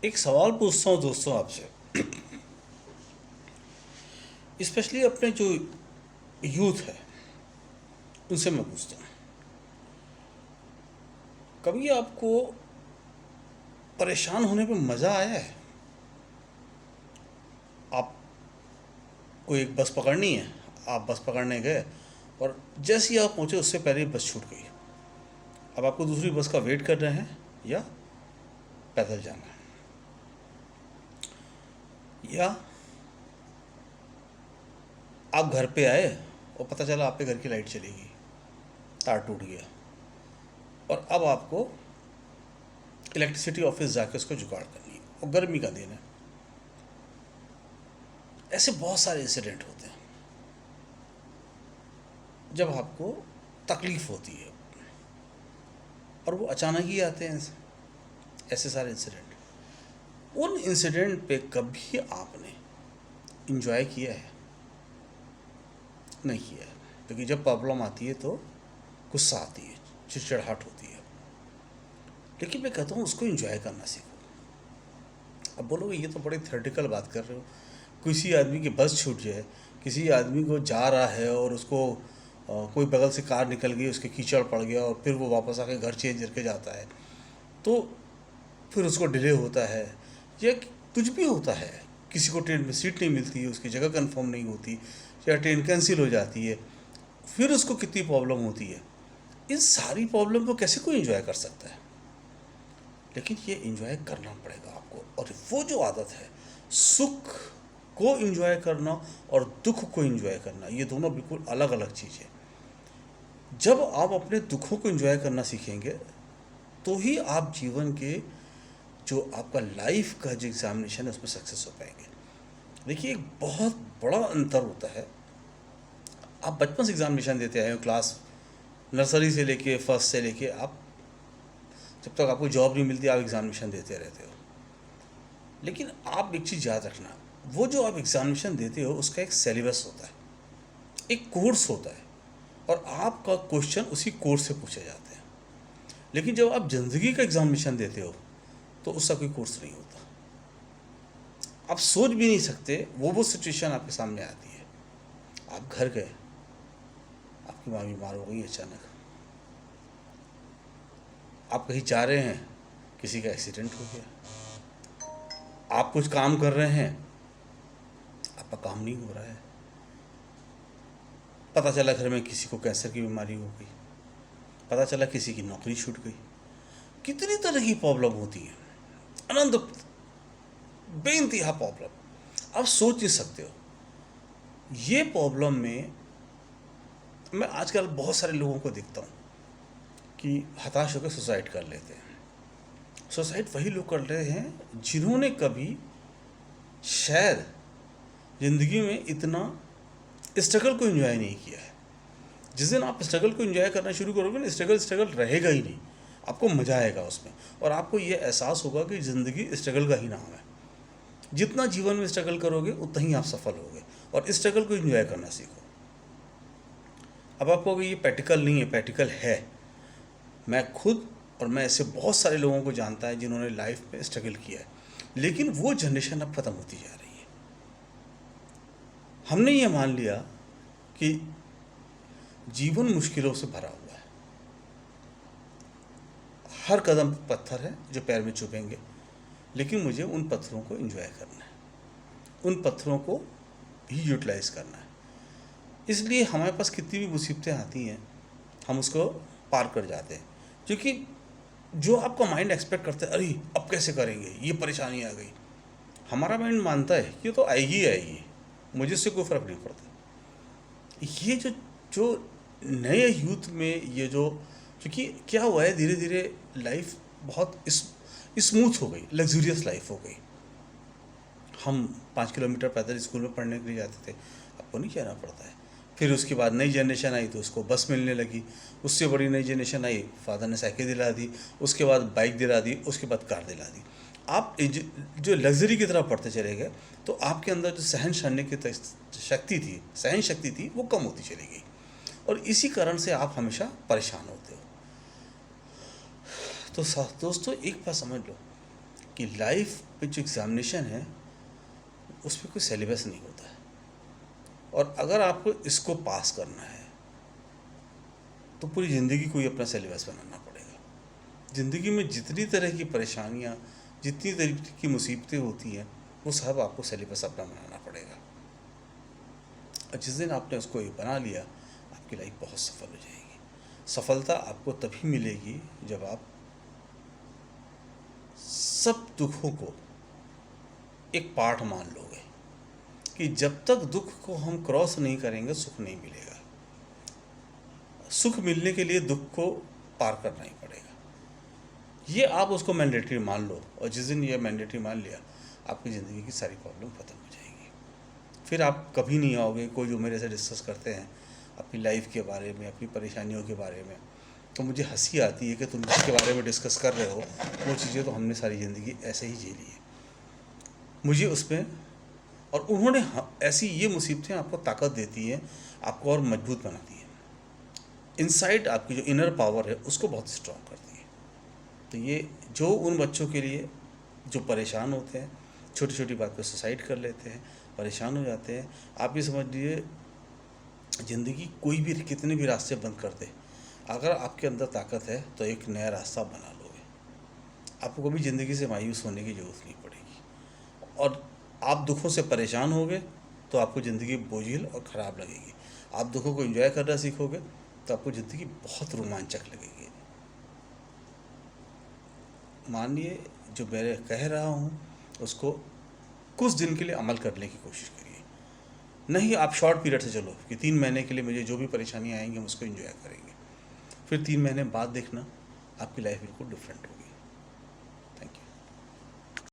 एक सवाल पूछता हूँ दोस्तों आपसे, स्पेशली अपने जो यूथ है उनसे मैं पूछता हूँ, कभी आपको परेशान होने पे मज़ा आया है? आपको एक बस पकड़नी है, आप बस पकड़ने गए और जैसे ही आप पहुँचे उससे पहले ही बस छूट गई। अब आपको दूसरी बस का वेट कर रहे हैं या पैदल जाना है, या आप घर पे आए और पता चला आपके घर की लाइट चली गई, तार टूट गया और अब आपको इलेक्ट्रिसिटी ऑफिस जाके उसको जुगाड़ करनी है और गर्मी का दिन है। ऐसे बहुत सारे इंसिडेंट होते हैं जब आपको तकलीफ होती है और वो अचानक ही आते हैं। ऐसे सारे इंसिडेंट, उन इंसिडेंट पे कभी आपने इंजॉय किया है? नहीं किया है, क्योंकि जब प्रॉब्लम आती है तो गुस्सा आती है, चिड़चिड़ाहट होती है। लेकिन मैं कहता हूँ उसको इंजॉय करना सीखो। अब बोलोगे ये तो बड़ी थ्योरेटिकल बात कर रहे हो, किसी आदमी की बस छूट जाए, किसी आदमी को जा रहा है और उसको कोई बगल से कार निकल गई, उसके कीचड़ पड़ गया और फिर वो वापस आके घर चेंज करके जाता है, तो फिर उसको डिले होता है या कुछ भी होता है, किसी को ट्रेन में सीट नहीं मिलती है, उसकी जगह कंफर्म नहीं होती या ट्रेन कैंसिल हो जाती है, फिर उसको कितनी प्रॉब्लम होती है। इन सारी प्रॉब्लम को कैसे कोई एंजॉय कर सकता है? लेकिन ये एंजॉय करना पड़ेगा आपको। और वो जो आदत है, सुख को एंजॉय करना और दुख को एंजॉय करना, ये दोनों बिल्कुल अलग अलग चीज़ है। जब आप अपने दुखों को एंजॉय करना सीखेंगे तो ही आप जीवन के जो आपका लाइफ का जो एग्जामिनेशन है उसमें सक्सेस हो पाएंगे। देखिए, एक बहुत बड़ा अंतर होता है। आप बचपन से एग्जामिनेशन देते आए हो, क्लास नर्सरी से लेके फर्स्ट से लेके आप जब तक आपको जॉब नहीं मिलती आप एग्जामिनेशन देते रहते हो। लेकिन आप एक चीज़ याद रखना, वो जो आप एग्जामिनेशन देते हो उसका एक सिलेबस होता है, एक कोर्स होता है और आपका क्वेश्चन उसी कोर्स से पूछे जाते हैं। लेकिन जब आप ज़िंदगी का एग्जामिनेशन देते हो तो उसका कोई कोर्स नहीं होता। आप सोच भी नहीं सकते, वो सिचुएशन आपके सामने आती है। आप घर गए, आपकी माँ बीमार हो गई अचानक, आप कहीं जा रहे हैं, किसी का एक्सीडेंट हो गया, आप कुछ काम कर रहे हैं, आपका काम नहीं हो रहा है, पता चला घर में किसी को कैंसर की बीमारी हो गई, पता चला किसी की नौकरी छूट गई। कितनी तरह की प्रॉब्लम होती है, अनंत बेइंतहा प्रॉब्लम। आप सोच नहीं सकते हो। ये प्रॉब्लम में मैं आजकल बहुत सारे लोगों को देखता हूँ कि हताश होकर सुसाइड कर लेते हैं। सुसाइड वही लोग कर रहे हैं जिन्होंने कभी शायद ज़िंदगी में इतना स्ट्रगल को एंजॉय नहीं किया है। जिस दिन आप स्ट्रगल को एंजॉय करना शुरू करोगे ना, स्ट्रगल रहेगा ही नहीं, आपको मज़ा आएगा उसमें और आपको ये एहसास होगा कि ज़िंदगी स्ट्रगल का ही नाम है। जितना जीवन में स्ट्रगल करोगे उतना ही आप सफल होगे और स्ट्रगल को एंजॉय करना सीखो। अब आप कहोगे ये प्रैक्टिकल नहीं है, प्रैक्टिकल है। मैं खुद और मैं ऐसे बहुत सारे लोगों को जानता है जिन्होंने लाइफ में स्ट्रगल किया है, लेकिन वो जनरेशन अब ख़त्म होती जा रही है। हमने ये मान लिया कि जीवन मुश्किलों से भरा हुआ है, हर कदम पत्थर है जो पैर में चुभेंगे, लेकिन मुझे उन पत्थरों को एंजॉय करना है, उन पत्थरों को भी यूटिलाइज करना है। इसलिए हमारे पास कितनी भी मुसीबतें आती हैं हम उसको पार कर जाते हैं, क्योंकि जो आपका माइंड एक्सपेक्ट करता है, अरे अब कैसे करेंगे, ये परेशानी आ गई, हमारा माइंड मानता है कि ये तो आएगी ही आएगी, मुझे इससे कोई फ़र्क नहीं पड़ता। ये जो जो नए यूथ में ये जो, क्योंकि क्या हुआ है, धीरे धीरे लाइफ बहुत स्मूथ हो गई, लग्जूरियस लाइफ हो गई। हम 5 किलोमीटर पैदल स्कूल में पढ़ने के लिए जाते थे, आपको नहीं जाना पड़ता है। फिर उसके बाद नई जनरेशन आई तो उसको बस मिलने लगी, उससे बड़ी नई जनरेशन आई, फादर ने साइकिल दिला दी, उसके बाद बाइक दिला दी, उसके बाद कार दिला दी। आप जो लग्जरी की तरफ बढ़ते चले गए तो आपके अंदर जो सहन शक्ति थी वो कम होती चली गई और इसी कारण से आप हमेशा परेशान होते हो। तो दोस्तों, एक बात समझ लो, कि लाइफ में जो एग्ज़ामिनेशन है उसमें कोई सिलेबस नहीं होता है, और अगर आपको इसको पास करना है तो पूरी ज़िंदगी को ही अपना सिलेबस बनाना पड़ेगा। ज़िंदगी में जितनी तरह की परेशानियाँ, जितनी तरह की मुसीबतें होती हैं, वो सब आपको सिलेबस अपना बनाना पड़ेगा। और जिस दिन आपने उसको ये बना लिया, आपकी लाइफ बहुत सफल हो जाएगी। सफलता आपको तभी मिलेगी जब आप सब दुखों को एक पाठ मान लोगे कि जब तक दुख को हम क्रॉस नहीं करेंगे सुख नहीं मिलेगा। सुख मिलने के लिए दुख को पार करना ही पड़ेगा। ये आप उसको मैंडेटरी मान लो, और जिस दिन ये मैंडेटरी मान लिया, आपकी ज़िंदगी की सारी प्रॉब्लम ख़त्म हो जाएगी। फिर आप कभी नहीं आओगे। कोई जो मेरे से डिस्कस करते हैं अपनी लाइफ के बारे में, अपनी परेशानियों के बारे में, तो मुझे हंसी आती है कि तुम जिसके बारे में डिस्कस कर रहे हो वो चीज़ें तो हमने सारी ज़िंदगी ऐसे ही झेली है। मुझे उसमें, और उन्होंने ऐसी ये मुसीबतें आपको ताकत देती हैं, आपको और मजबूत बनाती हैं। इनसाइड आपकी जो इनर पावर है उसको बहुत स्ट्रॉन्ग करती है। तो ये जो उन बच्चों के लिए जो परेशान होते हैं, छोटी छोटी बात पे सुसाइड कर लेते हैं, परेशान हो जाते हैं, आप ये समझ लीजिए ज़िंदगी कोई भी कितने भी रास्ते बंद कर दे, अगर आपके अंदर ताकत है तो एक नया रास्ता बना लोगे। आपको कभी ज़िंदगी से मायूस होने की ज़रूरत नहीं पड़ेगी। और आप दुखों से परेशान होगे तो आपको ज़िंदगी बोझिल और ख़राब लगेगी। आप दुखों को एंजॉय करना सीखोगे तो आपको ज़िंदगी बहुत रोमांचक लगेगी। मानिए जो मैं कह रहा हूँ उसको कुछ दिन के लिए अमल करने की कोशिश करिए। नहीं, आप शॉर्ट पीरियड से चलो कि 3 महीने के लिए मुझे जो भी परेशानियाँ आएंगी हम उसको एंजॉय करेंगे। फिर 3 महीने बाद देखना आपकी लाइफ बिल्कुल डिफरेंट होगी।